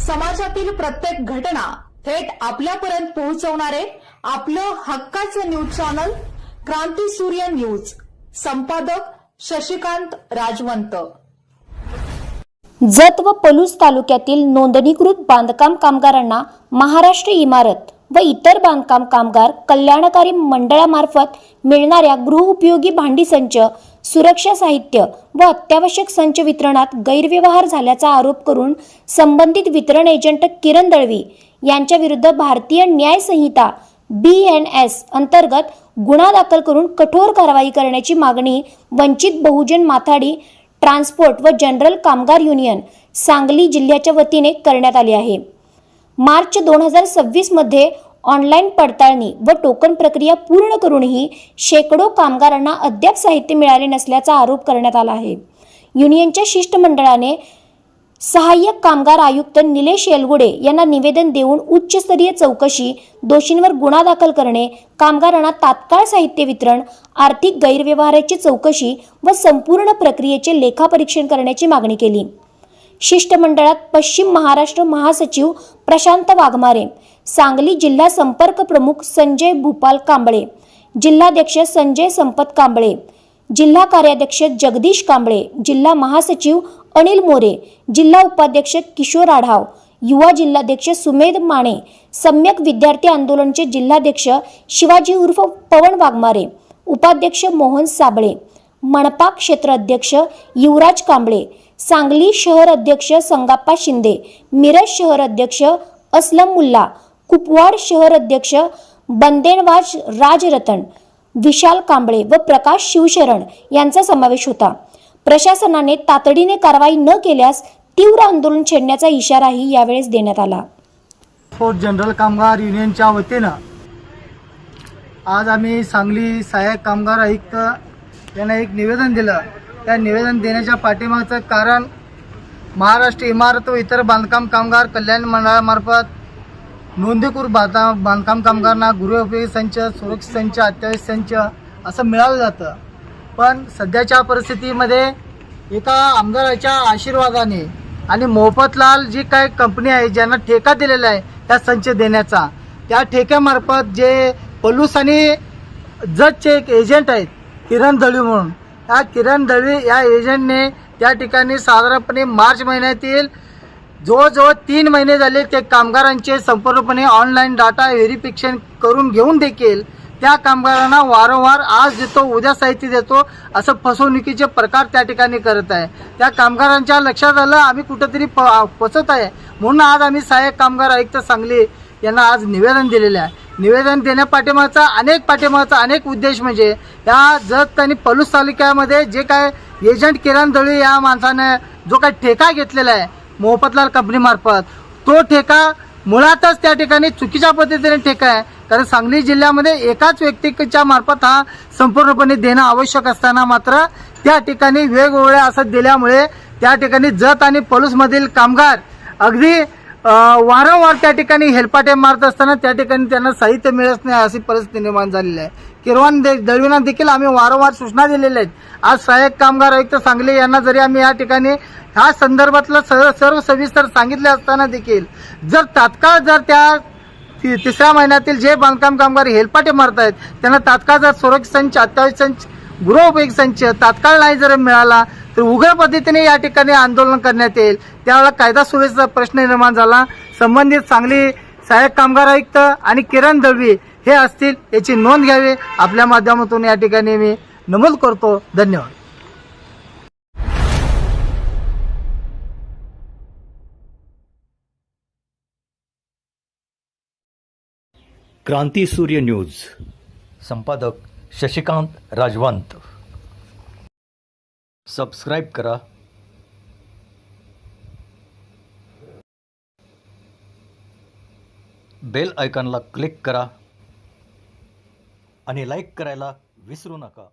समाजातील प्रत्येक घटना थेट आपल्यापर्यंत पोहोचवणारे आपलं हक्काचं न्यूज चॅनल क्रांती सूर्य न्यूज. संपादक शशिकांत राजवंत. जत व पलूस तालुक्यातील नोंदणीकृत बांधकाम कामगारांना महाराष्ट्र इमारत व इतर बांधकाम कामगार कल्याणकारी मंडळामार्फत मिळणाऱ्या गृहउपयोगी भांडी संच, सुरक्षा साहित्य व अत्यावश्यक संच वितरणात गैरव्यवहार झाल्याचा आरोप करून संबंधित वितरण एजंट किरण दळवी यांच्या विरुद्ध भारतीय न्याय संहिता BNS अंतर्गत गुन्हा दाखल करून कठोर कारवाई करण्याची मागणी वंचित बहुजन माथाडी ट्रान्सपोर्ट व जनरल कामगार युनियन सांगली जिल्ह्याच्या वतीने करण्यात आली आहे. मार्च 2026 मध्ये ऑनलाईन पडताळणी व टोकन प्रक्रिया पूर्ण करूनही शेकडो कामगारांना अद्याप साहित्य मिळाले नसल्याचा आरोप करण्यात आला आहे. युनियनच्या शिष्टमंडळाने सहाय्यक कामगार आयुक्त निलेश येलगुडे यांना निवेदन देऊन उच्चस्तरीय चौकशी, दोषींवर गुन्हा दाखल करणे, कामगारांना तात्काळ साहित्य वितरण, आर्थिक गैरव्यवहाराची चौकशी व संपूर्ण प्रक्रियेचे लेखापरीक्षण करण्याची मागणी केली. शिष्टमंडळात पश्चिम महाराष्ट्र महासचिव प्रशांत वाघमारे, सांगली जिल्हा संपर्क प्रमुख संजय भूपाल कांबळे, जिल्हाध्यक्ष संजय संपत कांबळे, जिल्हा कार्याध्यक्ष जगदीश कांबळे, जिल्हा महासचिव अनिल मोरे, जिल्हा उपाध्यक्ष किशोर आढाव, युवा जिल्हाध्यक्ष सुमेध माने, सम्यक विद्यार्थी आंदोलनचे जिल्हाध्यक्ष शिवाजी उर्फ पवन वाघमारे, उपाध्यक्ष मोहन साबळे, मनपा क्षेत्र अध्यक्ष युवराज कांबळे, सांगली शहर अध्यक्ष संगाप्पा शिंदे, मिरज शहर अध्यक्ष असलम मुल्ला, कुपवाड शहर अध्यक्ष बंदेनवाज राजरतन, विशाल कांबळे व प्रकाश शिवशरण यांचा समावेश होता. प्रशासनाने तातडीने कारवाई न केल्यास तीव्र आंदोलन छेडण्याचा इशाराही यावेळेस देण्यात आला. जनरल कामगार युनियनच्या वतीनं आज आम्ही सांगली सहाय्यक कामगार आयुक्त यांना एक निवेदन दिलं. त्या निवेदन देण्याच्या पाठीमागचं कारण महाराष्ट्र इमारत व इतर बांधकाम कामगार कल्याण मंडळामार्फत नोंदणीकृत बांधकाम कामगारांना गृहोपयोगी संच, सुरक्षा संच, अत्यावश्यक संच असं मिळालं जातं. पण सध्याच्या परिस्थितीमध्ये एका आमदाराच्या आशीर्वादाने आणि मोफतलाल जी काय कंपनी आहे ज्यांना ठेका दिलेला आहे त्या संच देण्याचा, त्या ठेक्यामार्फत जे पलूस आणि जतचे एक एजंट आहेत किरण दळवी म्हणून, त्या किरण दळवी या एजंटने त्या ठिकाणी साधारणपणे मार्च महिन्यातील जवळजवळ 3 महिने झाले ते कामगारांचे संपूर्णपणे ऑनलाईन डाटा व्हेरिफिकेशन करून घेऊन देखील त्या कामगारांना वारंवार आज देतो उद्या साहित्य देतो असं फसवणुकीचे प्रकार त्या ठिकाणी करत आहे. त्या कामगारांच्या लक्षात आलं आम्ही कुठंतरी फसत आहे, म्हणून आज आम्ही सहाय्यक कामगार आयुक्त सांगली यांना आज निवेदन दिलेले आहे. निवेदन देण्यापाठीमागचा अनेक उद्देश म्हणजे या जत आणि पलूस तालुक्यामध्ये जे काय एजंट किरण दळवी या माणसाने जो काय ठेका घेतलेला आहे मोफतलाल कंपनीमार्फत, तो ठेका मुळातच त्या ठिकाणी चुकीच्या पद्धतीने ठेका आहे. कारण सांगली जिल्ह्यामध्ये एकाच व्यक्तीच्या मार्फत हा संपूर्णपणे देणं आवश्यक असताना मात्र त्या ठिकाणी वेगवेगळ्या असं दिल्यामुळे त्या ठिकाणी जत आणि पलूसमधील कामगार अगदी वारंवार त्या ठिकाणी हेलपाटे मारत असताना त्या ठिकाणी त्यांना साहित्य मिळत नाही अशी परिस्थिती निर्माण झालेली आहे. किरण दळवींना देखील आम्ही वारंवार सूचना दिलेल्या आहेत. आज सहाय्यक कामगार आयुक्त सांगली यांना जरी आम्ही या ठिकाणी ह्या संदर्भातलं सर्व सविस्तर सांगितले असताना देखील जर तात्काळ त्या तिसऱ्या महिन्यातील जे बांधकाम कामगार हेलपाटे मारत आहेत त्यांना तात्काळ जर सुरक्षा संच, अत्यावश्यक संच, गृहोपयोगी संच तात्काळ नाही जर मिळाला तर उग्र पद्धतीने या ठिकाणी आंदोलन करण्यात येईल. त्यावेळेला कायदा सुव्यवस्थेचा प्रश्न निर्माण झाला. संबंधित सांगली सहाय्यक कामगार आयुक्त आणि किरण दळवी हे असतील याची नोंद घ्यावी आपल्या माध्यमातून या ठिकाणी मी नमूद करतो. धन्यवाद. क्रांती सूर्य न्यूज. संपादक शशिकांत राजवंत. सबस्क्राईब करा, बेल आयकॉनला क्लिक करा आणि लाईक करायला विसरू नका.